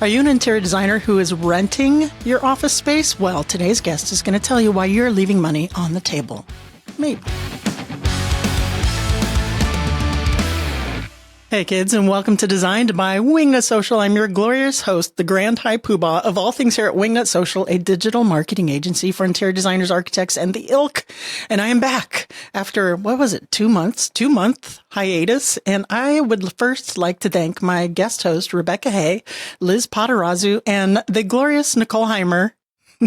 Are you an interior designer who is renting your office space? Well, today's guest is going to tell you why you're leaving money on the table. Maybe. Hey kids, and welcome to Designed by Wingnut Social. I'm your glorious host, the grand high poobah of all things here at Wingnut Social, a digital marketing agency for interior designers, architects, and the ilk. And I am back after, 2-month hiatus. And I would first like to thank my guest host, Rebecca Hay, Liz Potarazu, and the glorious Nicole Heimer.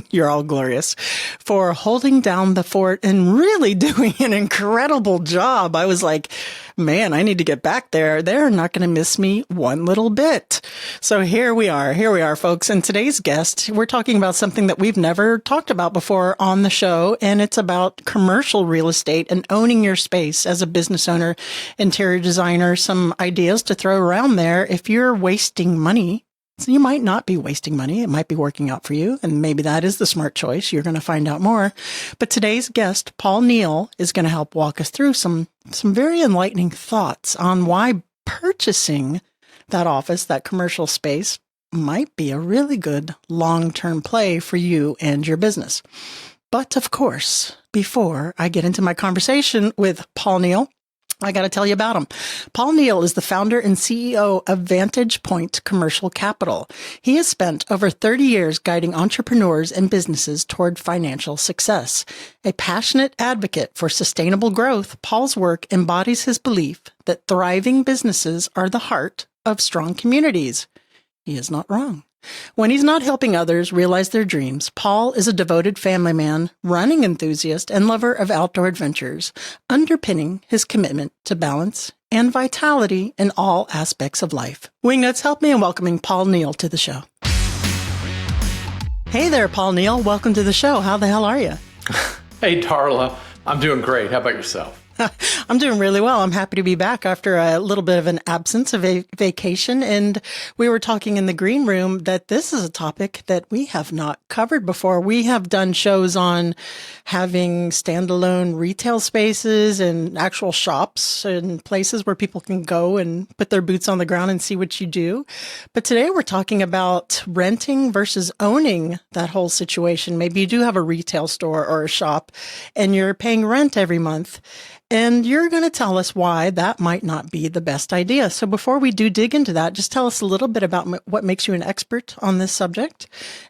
You're all glorious, for holding down the fort and really doing an incredible job. I was like, man, I need to get back there. They're not going to miss me one little bit. So here we are, folks. And today's guest, we're talking about something that we've never talked about before on the show. And it's about commercial real estate and owning your space as a business owner, interior designer, some ideas to throw around there. If you're wasting money, so you might not be wasting money. It might be working out for you. And maybe that is the smart choice. You're going to find out more. But today's guest, Paul Neal, is going to help walk us through some very enlightening thoughts on why purchasing that office, that commercial space, might be a really good long-term play for you and your business. But of course, before I get into my conversation with Paul Neal, I got to tell you about him. Paul Neal is the founder and CEO of Vantage Point Commercial Capital. He has spent over 30 years guiding entrepreneurs and businesses toward financial success. A passionate advocate for sustainable growth, Paul's work embodies his belief that thriving businesses are the heart of strong communities. He is not wrong. When he's not helping others realize their dreams, Paul is a devoted family man, running enthusiast, and lover of outdoor adventures, underpinning his commitment to balance and vitality in all aspects of life. Wingnuts, help me in welcoming Paul Neal to the show. Hey there, Paul Neal. Welcome to the show. How the hell are you? Hey, Darla. I'm doing great. How about yourself? I'm doing really well. I'm happy to be back after a little bit of an absence of a vacation. And we were talking in the green room that this is a topic that we have not covered before. We have done shows on having standalone retail spaces and actual shops and places where people can go and put their boots on the ground and see what you do. But today we're talking about renting versus owning that whole situation. Maybe you do have a retail store or a shop and you're paying rent every month. And you're going to tell us why that might not be the best idea. So before we do dig into that, just tell us a little bit about what makes you an expert on this subject.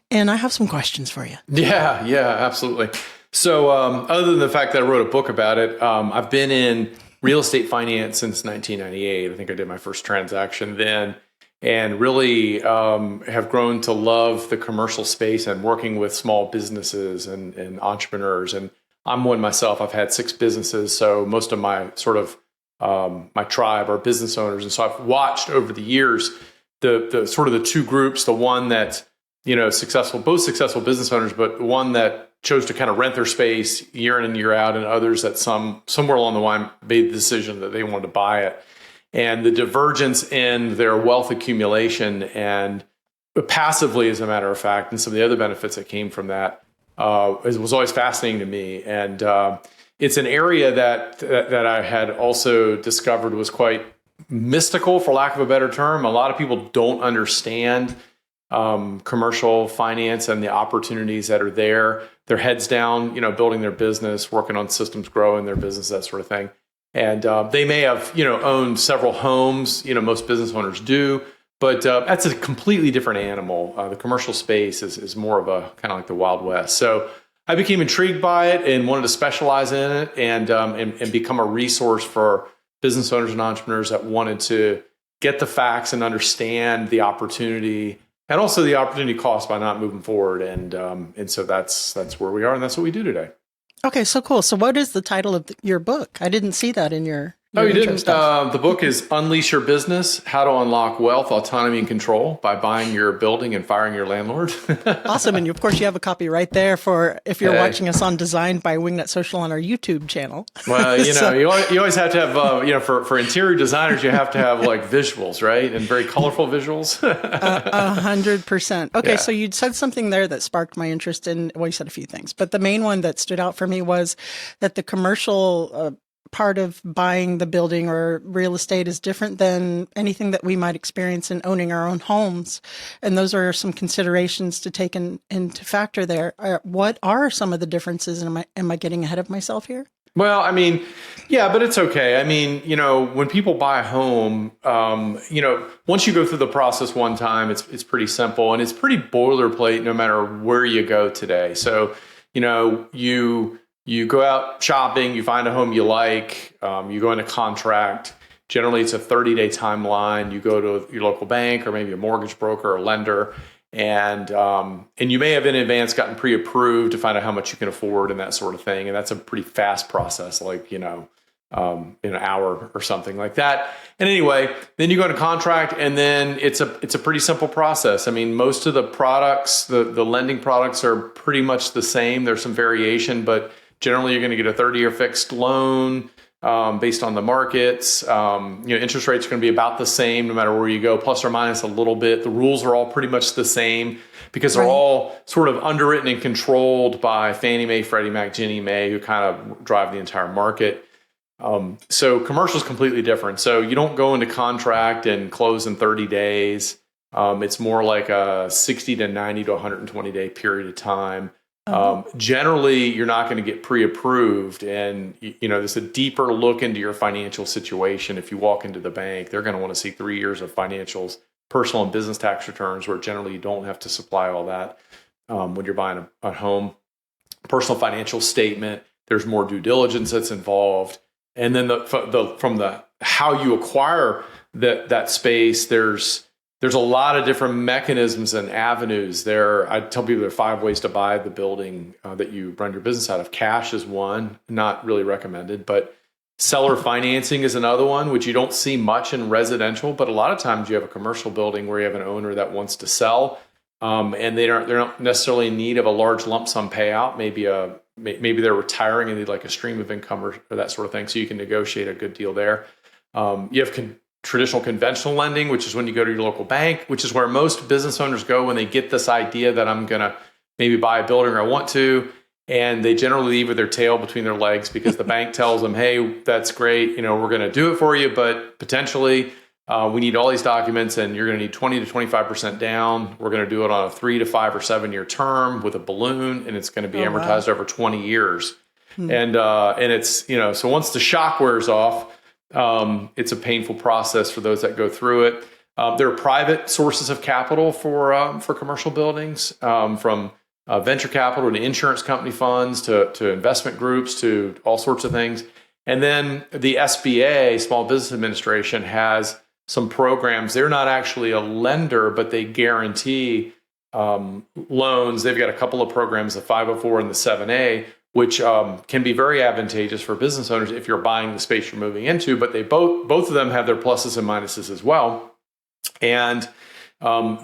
And I have some questions for you. Yeah, absolutely. So other than the fact that I wrote a book about it, I've been in real estate finance since 1998. I think I did my first transaction then, and really have grown to love the commercial space and working with small businesses and entrepreneurs. And I'm one myself. I've had 6 businesses, so most of my sort of my tribe are business owners, and so I've watched over the years the sort of the two groups. The one that both successful business owners, but the one that chose to kind of rent their space year in and year out, and others that somewhere along the line made the decision that they wanted to buy it, and the divergence in their wealth accumulation and passively, as a matter of fact, and some of the other benefits that came from that. It was always fascinating to me. And it's an area that I had also discovered was quite mystical, for lack of a better term. A lot of people don't understand commercial finance and the opportunities that are there. Their heads down, building their business, working on systems, growing their business, that sort of thing. And they may have, owned several homes, most business owners do. But that's a completely different animal. The commercial space is more of a kind of like the Wild West. So I became intrigued by it and wanted to specialize in it and become a resource for business owners and entrepreneurs that wanted to get the facts and understand the opportunity and also the opportunity cost by not moving forward. And so that's where we are, and that's what we do today. Okay, so cool. So what is the title of your book? I didn't see that in your Oh, you didn't? The book is Unleash Your Business, How to Unlock Wealth, Autonomy, and Control by Buying Your Building and Firing Your Landlord. Awesome. And of course, you have a copy right there for if you're watching us on Designed by Wingnut Social on our YouTube channel. Well, you always have to have, for interior designers, you have to have like visuals, right? And very colorful visuals. 100%. Okay, Yeah. so you said something there that sparked my interest in, well, you said a few things, but the main one that stood out for me was that the commercial part of buying the building or real estate is different than anything that we might experience in owning our own homes. And those are some considerations to take into factor there. What are some of the differences? And am I getting ahead of myself here? Well, I mean, yeah, but it's okay. I mean, when people buy a home, once you go through the process one time, it's pretty simple and it's pretty boilerplate no matter where you go today. So, you go out shopping, you find a home you like, you go into contract. Generally, it's a 30-day timeline. You go to your local bank or maybe a mortgage broker or lender, and you may have in advance gotten pre-approved to find out how much you can afford and that sort of thing. And that's a pretty fast process, like, in an hour or something like that. And anyway, then you go into contract, and then it's a pretty simple process. I mean, most of the products, the lending products are pretty much the same. There's some variation, but generally you're going to get a 30-year fixed loan. Based on the markets, interest rates are going to be about the same no matter where you go, plus or minus a little bit. The rules are all pretty much the same because they're all sort of underwritten and controlled by Fannie Mae, Freddie Mac, Ginnie Mae, who kind of drive the entire market. So commercial is completely different. So you don't go into contract and close in 30 days. It's more like a 60 to 90 to 120 day period of time. Generally, you're not going to get pre-approved, and there's a deeper look into your financial situation. If you walk into the bank, they're going to want to see 3 years of financials, personal and business tax returns, where generally you don't have to supply all that when you're buying a home. Personal financial statement, there's more due diligence that's involved, and then from the how you acquire that space, there's a lot of different mechanisms and avenues there. I tell people there are 5 ways to buy the building that you run your business out of. Cash is one, not really recommended, but seller financing is another one, which you don't see much in residential, but a lot of times you have a commercial building where you have an owner that wants to sell, and they're not necessarily in need of a large lump sum payout. Maybe they're retiring and need like a stream of income or that sort of thing, so you can negotiate a good deal there. You have traditional conventional lending, which is when you go to your local bank, which is where most business owners go when they get this idea that I'm going to maybe buy a building or I want to, and they generally leave with their tail between their legs because the bank tells them, hey, that's great, we're going to do it for you, but potentially we need all these documents and you're going to need 20 to 25% down. We're going to do it on a 3 to 5 or 7 year term with a balloon, and it's going to be amortized over 20 years. And it's, so once the shock wears off, it's a painful process for those that go through it. There are private sources of capital for commercial buildings, from venture capital to insurance company funds to investment groups to all sorts of things. And then the SBA, Small Business Administration, has some programs. They're not actually a lender, but they guarantee loans. They've got a couple of programs, the 504 and the 7A, which can be very advantageous for business owners if you're buying the space you're moving into. But they both of them have their pluses and minuses as well. And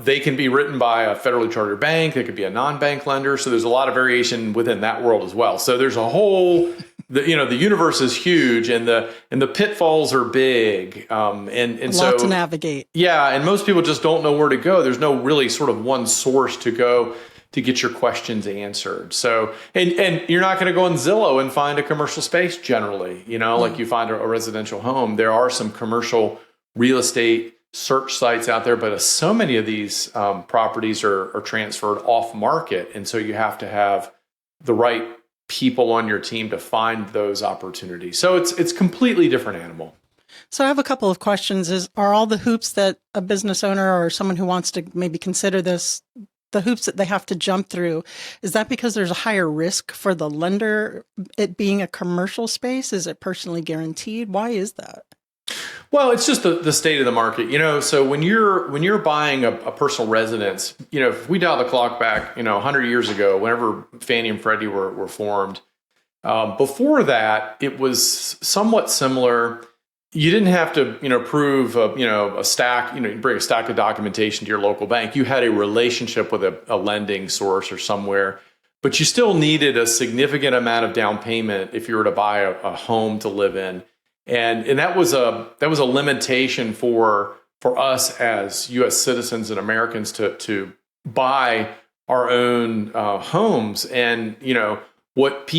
they can be written by a federally chartered bank. They could be a non-bank lender. So there's a lot of variation within that world as well. So there's a whole, the universe is huge, and the pitfalls are big. And so lot to navigate. Yeah, and most people just don't know where to go. There's no really sort of one source to go to get your questions answered. So, and you're not going to go on Zillow and find a commercial space generally, like you find a residential home. There are some commercial real estate search sites out there, but so many of these properties are transferred off market. And so you have to have the right people on your team to find those opportunities. So it's completely different animal. So I have a couple of questions. Are all the hoops that a business owner or someone who wants to maybe consider this, the hoops that they have to jump through, is that because there's a higher risk for the lender, it being a commercial space? Is it personally guaranteed? Why is that? Well, it's just the state of the market, so when you're buying a personal residence, if we dial the clock back, 100 years ago, whenever Fannie and Freddie were formed, before that, it was somewhat similar. You didn't have to, prove, a stack, you bring a stack of documentation to your local bank. You had a relationship with a lending source or somewhere, but you still needed a significant amount of down payment if you were to buy a home to live in. And that was a limitation for us as U.S. citizens and Americans to buy our own homes. And, what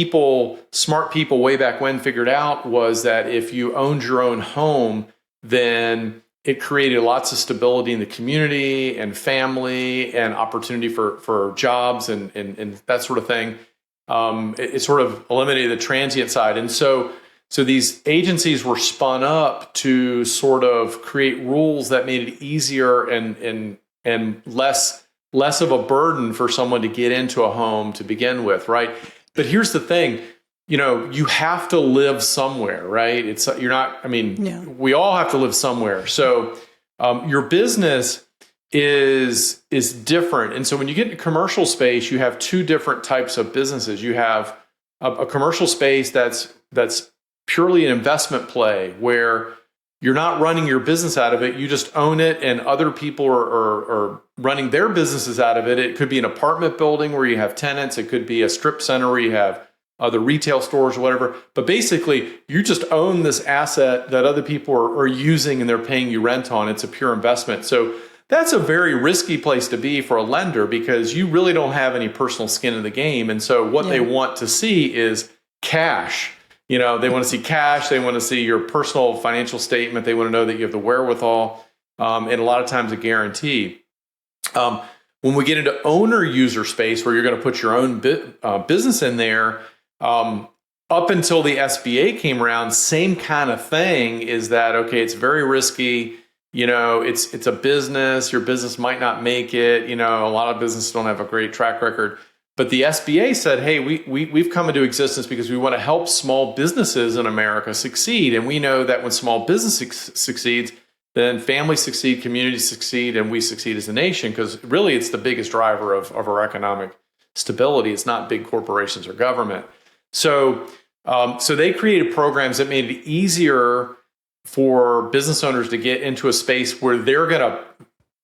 smart people way back when figured out was that if you owned your own home, then it created lots of stability in the community and family and opportunity for jobs and that sort of thing. It sort of eliminated the transient side. And so these agencies were spun up to sort of create rules that made it easier and less of a burden for someone to get into a home to begin with, right? But here's the thing, you have to live somewhere, right? We all have to live somewhere. So your business is different. And so when you get into commercial space, you have two different types of businesses. You have a commercial space that's purely an investment play where you're not running your business out of it. You just own it and other people are running their businesses out of it. It could be an apartment building where you have tenants. It could be a strip center where you have other retail stores or whatever. But basically, you just own this asset that other people are using and they're paying you rent on. It's a pure investment. So that's a very risky place to be for a lender because you really don't have any personal skin in the game. And so what they want to see is cash. They want to see cash. They want to see your personal financial statement. They want to know that you have the wherewithal and a lot of times a guarantee. When we get into owner user space where you're going to put your own business in there, up until the SBA came around, same kind of thing is that, okay, it's very risky. It's a business. Your business might not make it. A lot of businesses don't have a great track record. But the SBA said, hey, we've come into existence because we want to help small businesses in America succeed. And we know that when small business succeeds, then families succeed, communities succeed, and we succeed as a nation because really it's the biggest driver of our economic stability. It's not big corporations or government. So they created programs that made it easier for business owners to get into a space where they're going to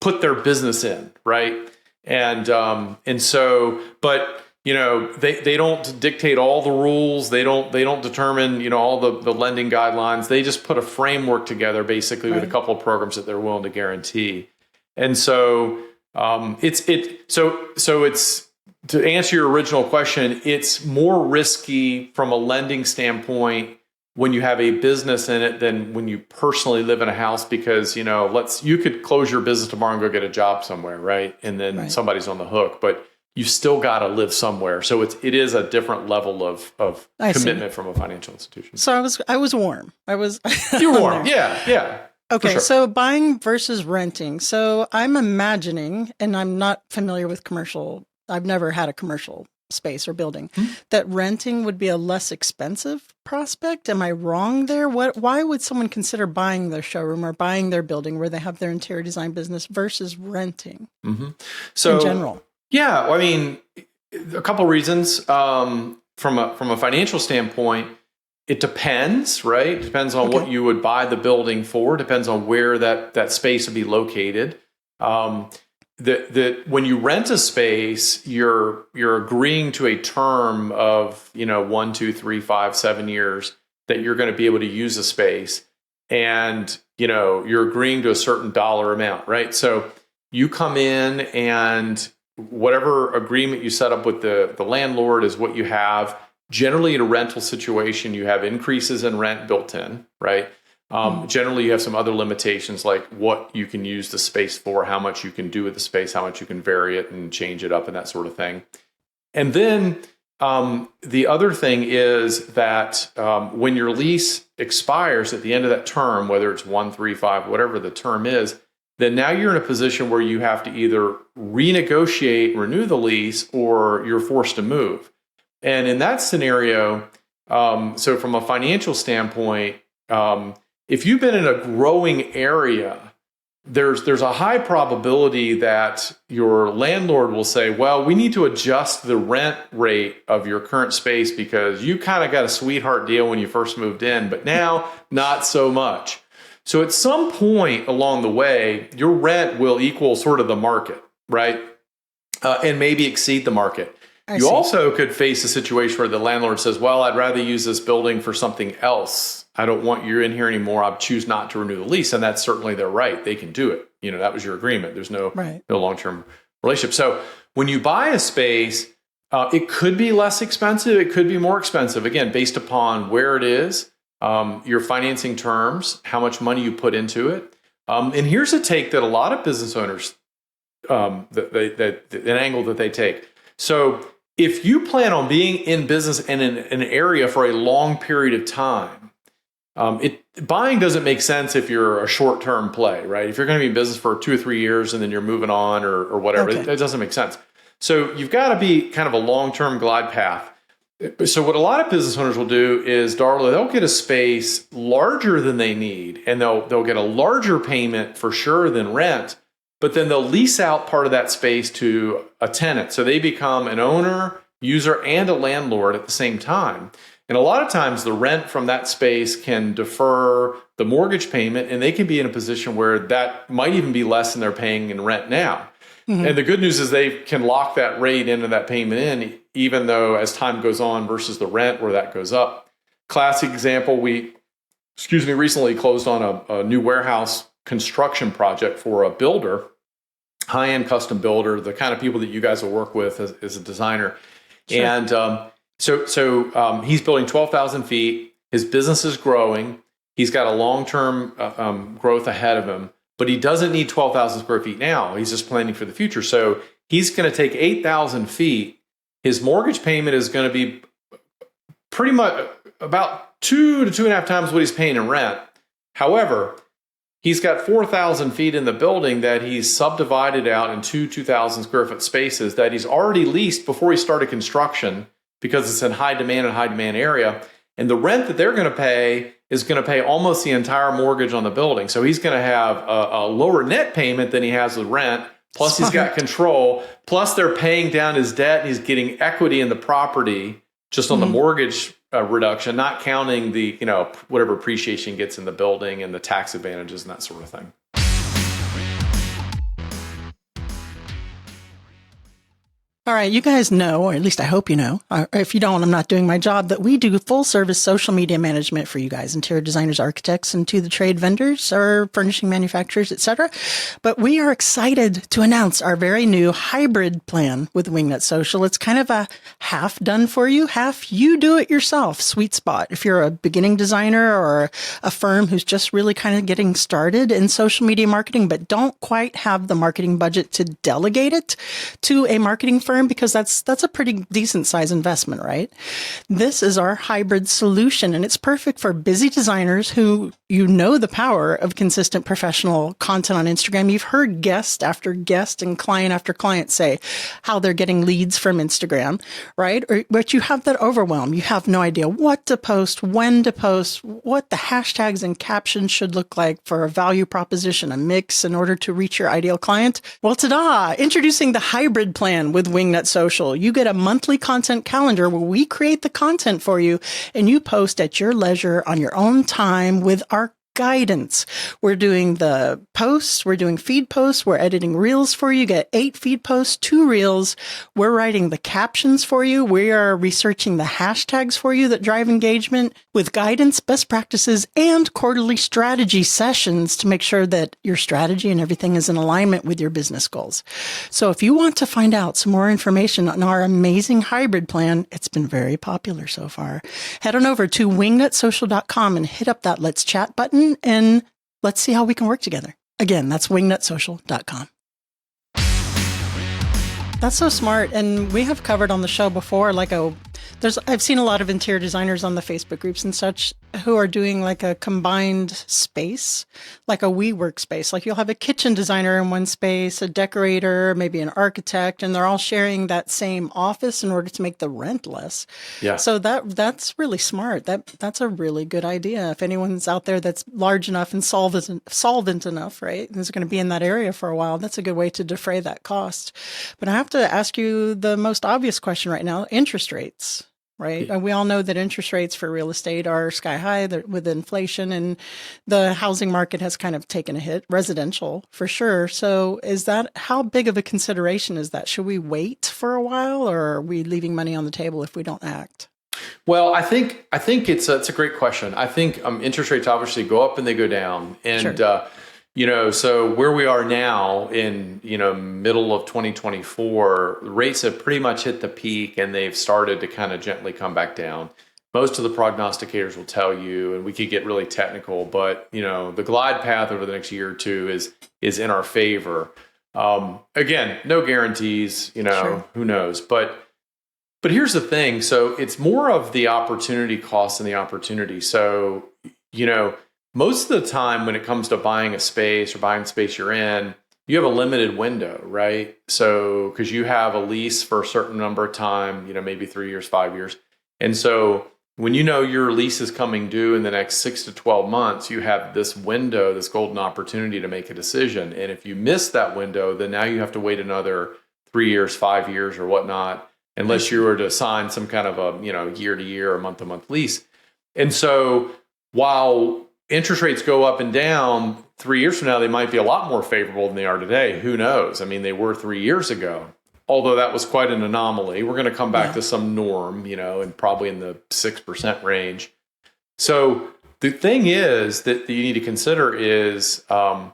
put their business in, right? And so, but they don't dictate all the rules. They don't determine all the lending guidelines. They just put a framework together, basically, with a couple of programs that they're willing to guarantee. And so it's to answer your original question, it's more risky from a lending standpoint when you have a business in it than when you personally live in a house because, you could close your business tomorrow and go get a job somewhere, right? And then somebody's on the hook, but you still got to live somewhere. So it is a different level of commitment from a financial institution. So I was warm. You're warm. Yeah. Okay. Sure. So buying versus renting. So I'm imagining, and I'm not familiar with commercial. I've never had a commercial space or building, that renting would be a less expensive prospect. Am I wrong there? Why would someone consider buying their showroom or buying their building where they have their interior design business versus renting so, in general? Yeah, I mean, a couple of reasons. From a financial standpoint, it depends, right? It depends on what you would buy the building for. It depends on where that space would be located. When you rent a space, you're agreeing to a term of 1, 2, 3, 5, 7 years that you're going to be able to use a space, and you're agreeing to a certain dollar amount, right? So you come in and whatever agreement you set up with the landlord is what you have. Generally, in a rental situation, you have increases in rent built in, right? Generally, you have some other limitations like what you can use the space for, how much you can do with the space, how much you can vary it and change it up and that sort of thing. And then the other thing is that when your lease expires at the end of that term, whether it's 1, 3, 5, whatever the term is, then now you're in a position where you have to either renegotiate, renew the lease, or you're forced to move. And in that scenario, so from a financial standpoint, if you've been in a growing area, there's a high probability that your landlord will say, well, we need to adjust the rent rate of your current space because you kind of got a sweetheart deal when you first moved in, but now not so much. So at some point along the way, your rent will equal sort of the market, right? And maybe exceed the market. You also could face a situation where the landlord says, well, I'd rather use this building for something else. I don't want you in here anymore. I choose not to renew the lease. And that's certainly their right. They can do it. That was your agreement. There's no long-term relationship. So when you buy a space, It could be less expensive. It could be more expensive, again, based upon where it is, your financing terms, how much money you put into it. And here's a take that a lot of business owners, an angle that they take. So if you plan on being in business in an area for a long period of time, buying doesn't make sense if you're a short-term play, right? If you're going to be in business for 2 or 3 years and then you're moving on or whatever, Okay. it doesn't make sense. So you've got to be kind of a long-term glide path. So what a lot of business owners will do is, Darla, they'll get a space larger than they need, and they'll get a larger payment for sure than rent, but then they'll lease out part of that space to a tenant. So they become an owner, user, and a landlord at the same time. And a lot of times the rent from that space can defer the mortgage payment, and they can be in a position where that might even be less than they're paying in rent now. Mm-hmm. And the good news is they can lock that rate into that payment in, even though as time goes on versus the rent where that goes up. Classic example, we recently closed on a new warehouse construction project for a builder, high-end custom builder, the kind of people that you guys will work with as a designer. Sure. And so he's building 12,000 feet. His business is growing. He's got a long-term growth ahead of him, but he doesn't need 12,000 square feet now. He's just planning for the future. So he's going to take 8,000 feet. His mortgage payment is going to be pretty much about 2 to 2.5 times what he's paying in rent. However, he's got 4,000 feet in the building that he's subdivided out in 2,000 square foot spaces that he's already leased before he started construction because it's in high demand area. And the rent that they're going to pay is going to pay almost the entire mortgage on the building. So he's going to have a lower net payment than he has with rent. Plus he's got control. Plus they're paying down his debt. And he's getting equity in the property just on the mortgage reduction, not counting the, whatever appreciation he gets in the building and the tax advantages and that sort of thing. All right, you guys know, or at least I hope you know, if you don't, I'm not doing my job, that we do full service social media management for you guys, interior designers, architects, and to the trade vendors or furnishing manufacturers, etc. But we are excited to announce our very new hybrid plan with Wingnut Social. It's kind of a half done for you, half you do it yourself sweet spot. If you're a beginning designer or a firm who's just really kind of getting started in social media marketing, but don't quite have the marketing budget to delegate it to a marketing firm, because that's a pretty decent size investment, right? This is our hybrid solution, and it's perfect for busy designers who the power of consistent professional content on Instagram. You've heard guest after guest and client after client say how they're getting leads from Instagram, right? But you have that overwhelm. You have no idea what to post, when to post, what the hashtags and captions should look like for a value proposition, a mix in order to reach your ideal client. Well, ta-da! Introducing the hybrid plan with Wingnut Social. You get a monthly content calendar where we create the content for you and you post at your leisure on your own time with our guidance. We're doing the posts, we're doing feed posts, we're editing reels for you. You get 8 feed posts, 2 reels. We're writing the captions for you. We are researching the hashtags for you that drive engagement with guidance, best practices, and quarterly strategy sessions to make sure that your strategy and everything is in alignment with your business goals. So if you want to find out some more information on our amazing hybrid plan, it's been very popular so far. Head on over to wingnutsocial.com and hit up that Let's Chat button, and let's see how we can work together. Again, that's wingnutsocial.com. That's so smart. And we have covered on the show before, I've seen a lot of interior designers on the Facebook groups and such who are doing like a combined space, like a WeWork space. Like you'll have a kitchen designer in one space, a decorator, maybe an architect, and they're all sharing that same office in order to make the rent less. Yeah. So that's really smart. That's a really good idea. If anyone's out there that's large enough and solvent enough, right, and is going to be in that area for a while, that's a good way to defray that cost. But I have to ask you the most obvious question right now: interest rates. Right. And we all know that interest rates for real estate are sky high with inflation, and the housing market has kind of taken a hit, residential for sure. So how big of a consideration is that? Should we wait for a while, or are we leaving money on the table if we don't act? Well, I think it's a great question. I think interest rates obviously go up and they go down. And, sure. So where we are now in, middle of 2024, rates have pretty much hit the peak and they've started to kind of gently come back down. Most of the prognosticators will tell you, and we could get really technical, but, the glide path over the next year or two is in our favor. Again, no guarantees, Sure. Who knows, but here's the thing. So it's more of the opportunity cost than the opportunity. So, most of the time when it comes to buying a space or buying the space you're in, you have a limited window, right? So, because you have a lease for a certain number of time, maybe 3 years, 5 years. And so when your lease is coming due in the next 6 to 12 months, you have this window, this golden opportunity to make a decision. And if you miss that window, then now you have to wait another 3 years, 5 years or whatnot, unless you were to sign some kind of a, year to year or month to month lease. And so while interest rates go up and down, 3 years from now, they might be a lot more favorable than they are today. Who knows? I mean, they were 3 years ago, although that was quite an anomaly. We're going to come back to some norm, and probably in the 6% range. So the thing is that you need to consider is, can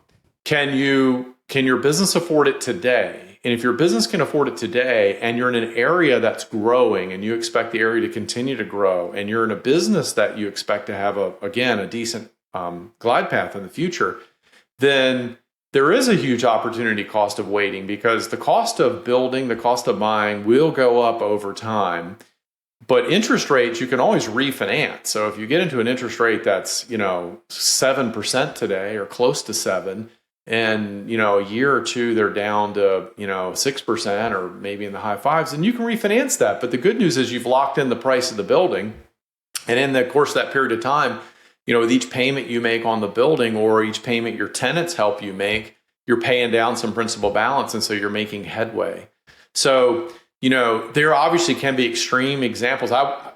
your business afford it today? And if your business can afford it today and you're in an area that's growing and you expect the area to continue to grow and you're in a business that you expect to have a decent glide path in the future, then there is a huge opportunity cost of waiting, because the cost of building, the cost of buying will go up over time. But interest rates, you can always refinance. So if you get into an interest rate that's, 7% today or close to 7%, and, a year or two, they're down to, 6% or maybe in the high 5s, and you can refinance that. But the good news is you've locked in the price of the building. And in the course of that period of time, with each payment you make on the building or each payment your tenants help you make, you're paying down some principal balance. And so you're making headway. So, there obviously can be extreme examples.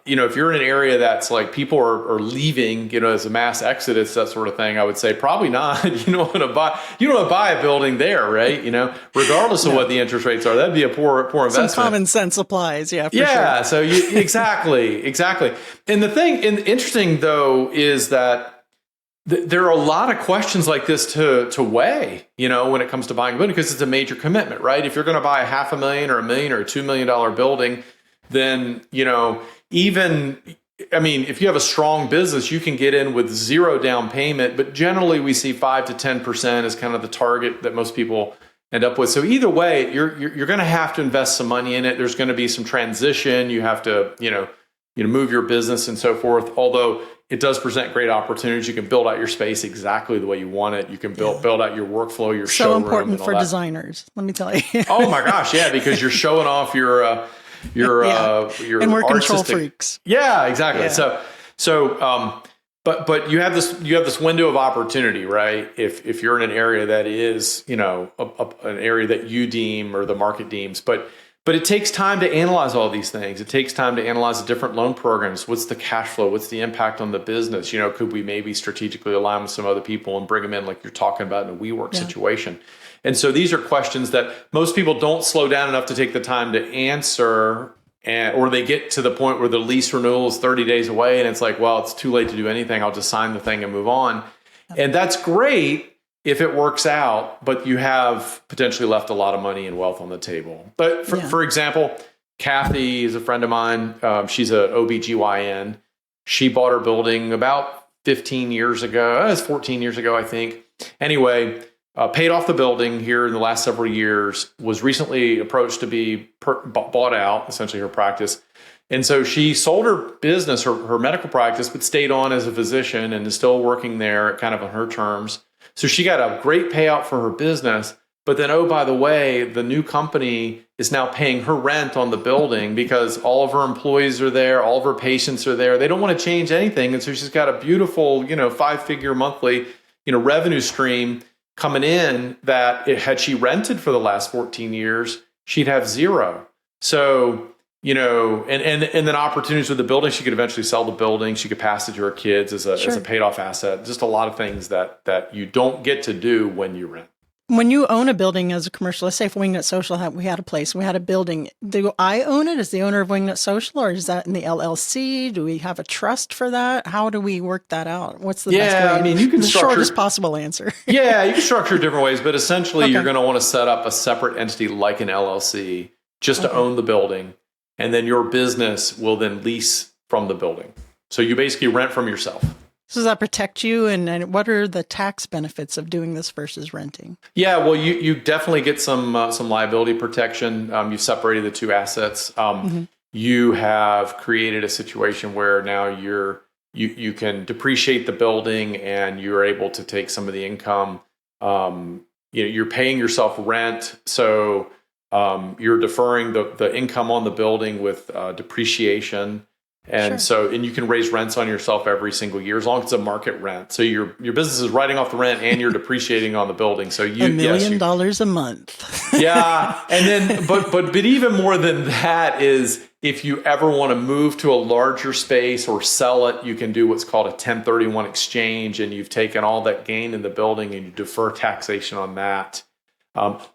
If you're in an area that's like people are leaving, as a mass exodus, that sort of thing, I would say probably not. You don't want to buy a building there, right? Regardless of what the interest rates are, that'd be a poor investment. Some common sense applies, for yeah. sure. So exactly. And the interesting though is that there are a lot of questions like this to weigh, when it comes to buying a building, because it's a major commitment, right? If you're going to buy a $500,000 or $1 million or a $2 million building, then, if you have a strong business, you can get in with zero down payment, but generally we see 5 to 10% is kind of the target that most people end up with. So either way, you're going to have to invest some money in it. There's going to be some transition. You have to, move your business and so forth. Although it does present great opportunities. You can build out your space exactly the way you want it. You can build out your workflow, your showroom. So important for designers, let me tell you. Oh my gosh, yeah, because you're showing off your and we're control freaks. Yeah, exactly. Yeah. But you have this window of opportunity, right? If you're in an area that is, an area that you deem or the market deems, but it takes time to analyze all these things. It takes time to analyze the different loan programs. What's the cash flow? What's the impact on the business? Could we maybe strategically align with some other people and bring them in like you're talking about in a WeWork situation? And so these are questions that most people don't slow down enough to take the time to answer, or they get to the point where the lease renewal is 30 days away and it's like, well, it's too late to do anything. I'll just sign the thing and move on. And that's great if it works out, but you have potentially left a lot of money and wealth on the table. But for example, Kathy is a friend of mine. She's a OBGYN. She bought her building about 15 years ago. It was 14 years ago, I think. Anyway, paid off the building here in the last several years, was recently approached to be bought out, essentially her practice. And so she sold her business, her medical practice, but stayed on as a physician and is still working there kind of on her terms. So she got a great payout for her business, but then, oh, by the way, the new company is now paying her rent on the building because all of her employees are there, all of her patients are there. They don't want to change anything. And so she's got a beautiful, 5-figure monthly, revenue stream coming in that had she rented for the last 14 years, she'd have zero. So, and then opportunities with the building, she could eventually sell the building. She could pass it to her kids as a paid off asset. Just a lot of things that you don't get to do when you rent. When you own a building as a commercial, let's say for Wingnut Social, we had a place, we had a building. Do I own it as the owner of Wingnut Social, or is that in the LLC? Do we have a trust for that? How do we work that out? What's the best way? I mean, you can the structure shortest possible answer. Yeah, you can structure it different ways, but essentially Okay. you're going to want to set up a separate entity like an LLC just to own the building, and then your business will then lease from the building. So you basically rent from yourself. So does that protect you? And what are the tax benefits of doing this versus renting? Yeah, well, you definitely get some liability protection. You've separated the two assets. You have created a situation where now you can depreciate the building, and you're able to take some of the income. You're paying yourself rent, so you're deferring the income on the building with depreciation. And you can raise rents on yourself every single year as long as it's a market rent. So your business is writing off the rent and you're depreciating on the building. So $1 million a month. Yeah. And then, but even more than that is if you ever want to move to a larger space or sell it, you can do what's called a 1031 exchange, and you've taken all that gain in the building and you defer taxation on that.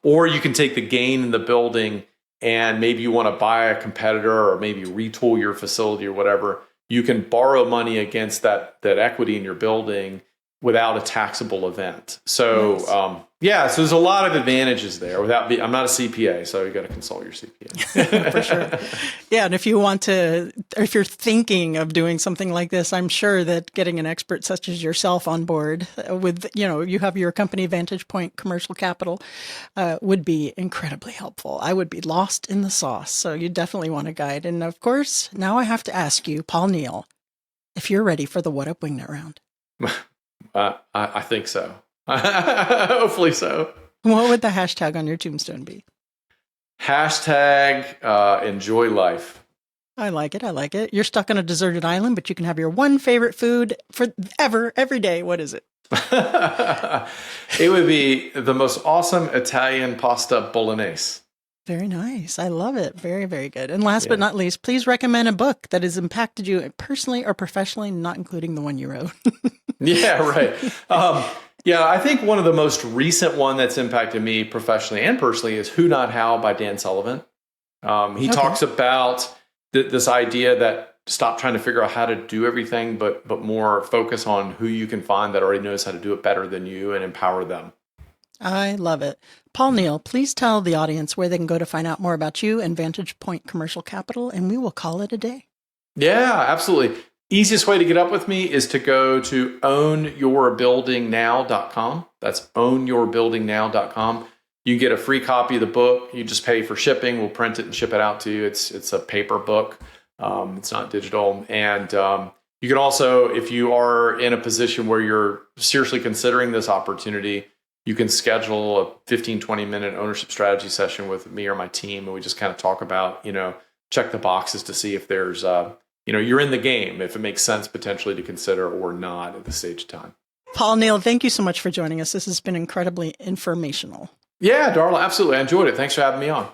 Or you can take the gain in the building and maybe you want to buy a competitor or maybe retool your facility or whatever. You can borrow money against that equity in your building without a taxable event. So, so there's a lot of advantages there. I'm not a CPA, so you got to consult your CPA. For sure. Yeah. And if you're thinking of doing something like this, I'm sure that getting an expert such as yourself on board with, you have your company Vantage Point Commercial Capital would be incredibly helpful. I would be lost in the sauce. So you definitely want a guide. And of course, now I have to ask you, Paul Neal, if you're ready for the What Up Wingnut round. I think so. Hopefully so. What would the hashtag on your tombstone be? Hashtag enjoy life. I like it. I like it. You're stuck on a deserted island, but you can have your one favorite food forever, every day. What is it? It would be the most awesome Italian pasta bolognese. Very nice. I love it. Very, very good. And last but not least, please recommend a book that has impacted you personally or professionally, not including the one you wrote. Yeah, right. I think one of the most recent one that's impacted me professionally and personally is Who Not How by Dan Sullivan. He talks about this idea that stop trying to figure out how to do everything, but more focus on who you can find that already knows how to do it better than you and empower them. I love it. Paul Neal, please tell the audience where they can go to find out more about you and Vantage Point Commercial Capital, and we will call it a day. Yeah, absolutely. Easiest way to get up with me is to go to ownyourbuildingnow.com. That's ownyourbuildingnow.com. You can get a free copy of the book. You just pay for shipping. We'll print it and ship it out to you. It's a paper book. It's not digital. And you can also, if you are in a position where you're seriously considering this opportunity, you can schedule a 15, 20-minute ownership strategy session with me or my team. And we just kind of talk about, check the boxes to see if there's, you're in the game, if it makes sense potentially to consider or not at this stage of time. Paul Neal, thank you so much for joining us. This has been incredibly informational. Yeah, Darla, absolutely. I enjoyed it. Thanks for having me on.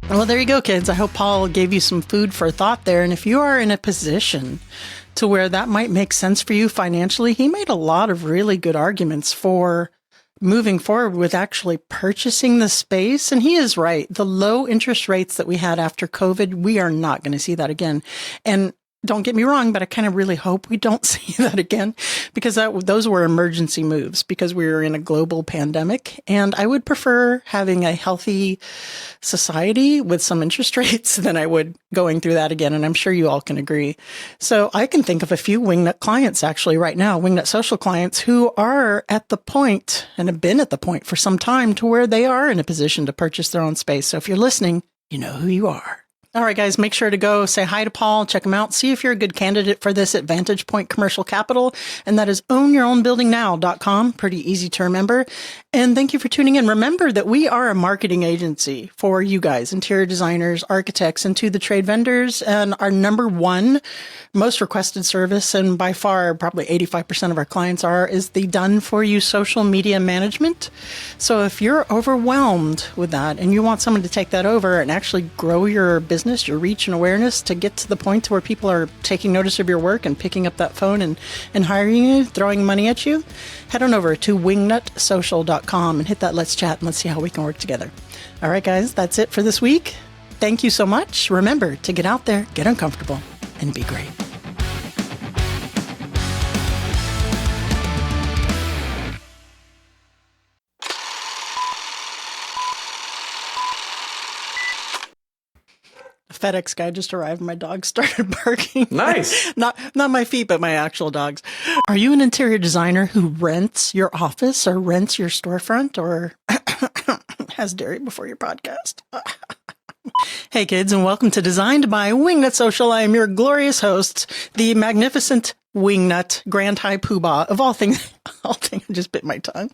Well, there you go, kids. I hope Paul gave you some food for thought there. And if you are in a position to where that might make sense for you financially, he made a lot of really good arguments for moving forward with actually purchasing the space. And he is right. The low interest rates that we had after COVID, we are not going to see that again. And don't get me wrong, but I kind of really hope we don't see that again, because those were emergency moves because we were in a global pandemic. And I would prefer having a healthy society with some interest rates than I would going through that again. And I'm sure you all can agree. So I can think of a few Wingnut clients actually right now, Wingnut Social clients who are at the point and have been at the point for some time to where they are in a position to purchase their own space. So if you're listening, you know who you are. All right, guys, make sure to go say hi to Paul, check him out, see if you're a good candidate for this at Vantage Point Commercial Capital. And that is ownyourownbuildingnow.com. Pretty easy to remember. And thank you for tuning in. Remember that we are a marketing agency for you guys, interior designers, architects, and to the trade vendors. And our number one most requested service, and by far probably 85% of our clients is the done for you social media management. So if you're overwhelmed with that and you want someone to take that over and actually grow your business, your reach and awareness to get to the point where people are taking notice of your work and picking up that phone and hiring you, throwing money at you, head on over to wingnutsocial.com and hit that let's chat and let's see how we can work together. All right, guys, that's it for this week. Thank you so much. Remember to get out there, get uncomfortable, and be great. FedEx guy just arrived. My dog started barking. Nice. Not my feet, but my actual dogs. Are you an interior designer who rents your office or rents your storefront or has dairy before your podcast? Hey kids, and welcome to Designed by Wingnut Social. I am your glorious host, the magnificent Wingnut, Grand High Poobah of all things. I just bit my tongue.